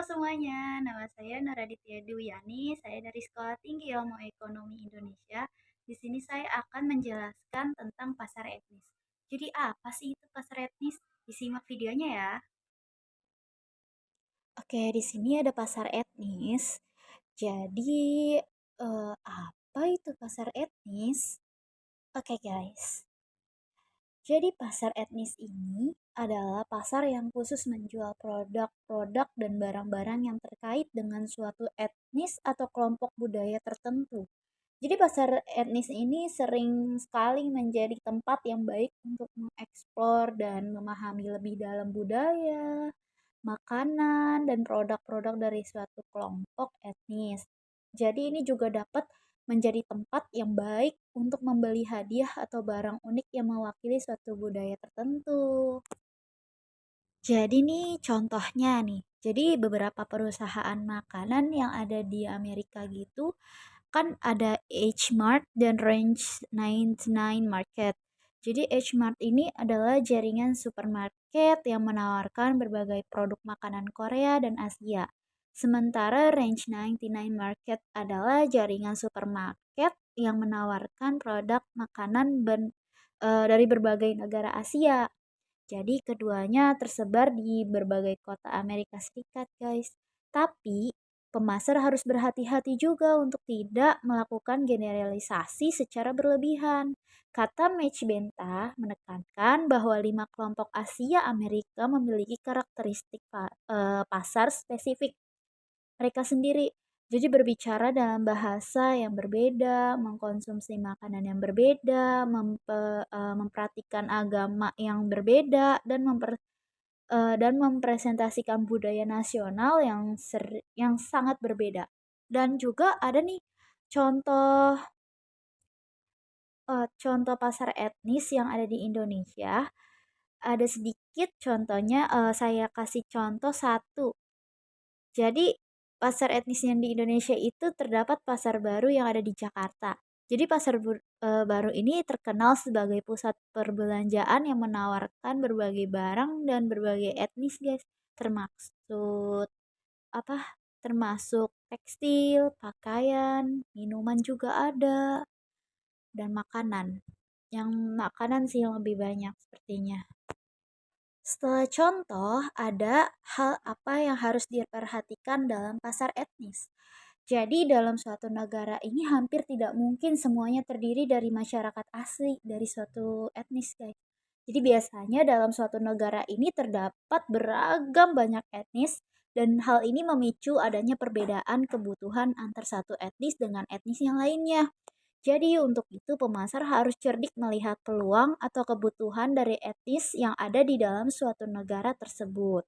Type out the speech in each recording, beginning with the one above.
semuanya, nama saya Nuraditya Dwiyani, saya dari Sekolah Tinggi Ilmu Ekonomi Indonesia. Di sini saya akan menjelaskan tentang pasar etnis. Jadi apa sih itu pasar etnis? Disimak videonya ya. Oke, di sini ada pasar etnis. Jadi, apa itu pasar etnis? Oke guys, jadi pasar etnis ini adalah pasar yang khusus menjual produk-produk dan barang-barang yang terkait dengan suatu etnis atau kelompok budaya tertentu. Jadi pasar etnis ini sering sekali menjadi tempat yang baik untuk mengeksplor dan memahami lebih dalam budaya, makanan, dan produk-produk dari suatu kelompok etnis. Jadi ini juga dapat menjadi tempat yang baik untuk membeli hadiah atau barang unik yang mewakili suatu budaya tertentu. Jadi nih contohnya nih, jadi beberapa perusahaan makanan yang ada di Amerika gitu kan ada H Mart dan Range 99 Market. Jadi H Mart ini adalah jaringan supermarket yang menawarkan berbagai produk makanan Korea dan Asia. Sementara Range 99 Market adalah jaringan supermarket yang menawarkan produk makanan dari berbagai negara Asia. Jadi keduanya tersebar di berbagai kota Amerika Serikat, guys. Tapi pemasar harus berhati-hati juga untuk tidak melakukan generalisasi secara berlebihan. Kata Mitch Benta menekankan bahwa 5 kelompok Asia Amerika memiliki karakteristik pasar spesifik mereka sendiri. Jadi berbicara dalam bahasa yang berbeda, mengkonsumsi makanan yang berbeda, memperhatikan agama yang berbeda, dan mempresentasikan budaya nasional yang sangat berbeda. Dan juga ada nih contoh contoh pasar etnis yang ada di Indonesia. Ada sedikit contohnya, saya kasih contoh satu. Jadi pasar etnis yang di Indonesia itu terdapat pasar baru yang ada di Jakarta. Jadi baru ini terkenal sebagai pusat perbelanjaan yang menawarkan berbagai barang dan berbagai etnis, guys. Termaksud apa? Termasuk tekstil, pakaian, minuman juga ada, dan makanan. Yang makanan sih yang lebih banyak sepertinya. Setelah contoh, ada hal apa yang harus diperhatikan dalam pasar etnis. Jadi dalam suatu negara ini hampir tidak mungkin semuanya terdiri dari masyarakat asli dari suatu etnis, guys. Jadi biasanya dalam suatu negara ini terdapat beragam banyak etnis dan hal ini memicu adanya perbedaan kebutuhan antar satu etnis dengan etnis yang lainnya. Jadi untuk itu pemasar harus cerdik melihat peluang atau kebutuhan dari etnis yang ada di dalam suatu negara tersebut.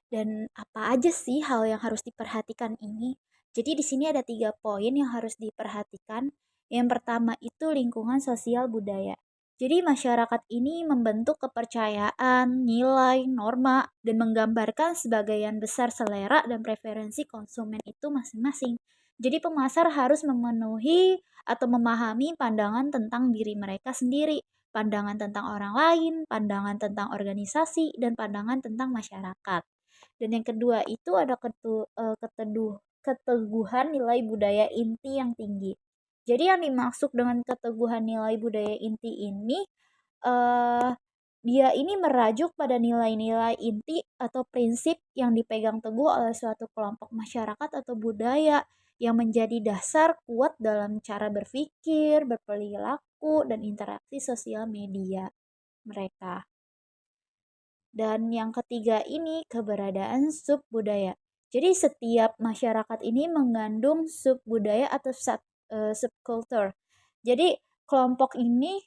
Dan apa aja sih hal yang harus diperhatikan ini? Jadi di sini ada 3 poin yang harus diperhatikan. Yang pertama itu lingkungan sosial budaya. Jadi masyarakat ini membentuk kepercayaan, nilai, norma, dan menggambarkan sebagian besar selera dan preferensi konsumen itu masing-masing. Jadi pemasar harus memenuhi atau memahami pandangan tentang diri mereka sendiri, pandangan tentang orang lain, pandangan tentang organisasi, dan pandangan tentang masyarakat. Dan yang kedua itu ada keteguhan nilai budaya inti yang tinggi. Jadi yang dimaksud dengan keteguhan nilai budaya inti ini, eh dia ini merajuk pada nilai-nilai inti atau prinsip yang dipegang teguh oleh suatu kelompok masyarakat atau budaya yang menjadi dasar kuat dalam cara berpikir, berperilaku, dan interaksi sosial media mereka. Dan yang ketiga ini keberadaan sub budaya. Jadi setiap masyarakat ini mengandung sub budaya atau subculture. Jadi kelompok ini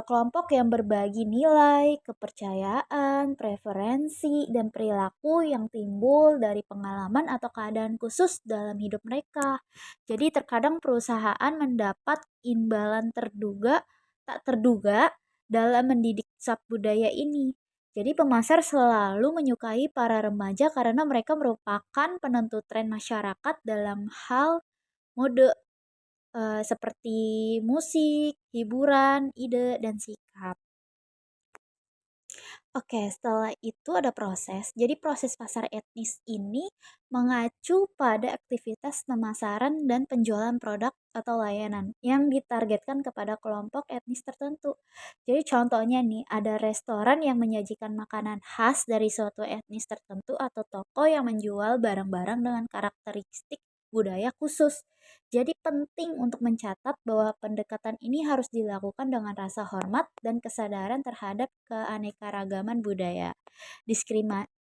kelompok yang berbagi nilai, kepercayaan, preferensi, dan perilaku yang timbul dari pengalaman atau keadaan khusus dalam hidup mereka. Jadi terkadang perusahaan mendapat imbalan tak terduga dalam mendidik budaya ini. Jadi pemasar selalu menyukai para remaja karena mereka merupakan penentu tren masyarakat dalam hal mode, seperti musik, hiburan, ide, dan sikap. Oke, setelah itu ada proses. Jadi proses pasar etnis ini mengacu pada aktivitas pemasaran dan penjualan produk atau layanan yang ditargetkan kepada kelompok etnis tertentu. Jadi contohnya nih, ada restoran yang menyajikan makanan khas dari suatu etnis tertentu atau toko yang menjual barang-barang dengan karakteristik budaya khusus. Jadi penting untuk mencatat bahwa pendekatan ini harus dilakukan dengan rasa hormat dan kesadaran terhadap keanekaragaman budaya.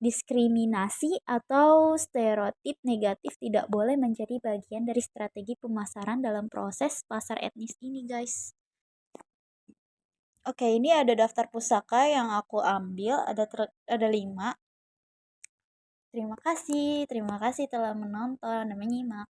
Diskriminasi atau stereotip negatif tidak boleh menjadi bagian dari strategi pemasaran dalam proses pasar etnis ini, guys. Oke, ini ada daftar pusaka yang aku ambil, ada 5. Terima kasih telah menonton dan menyimak.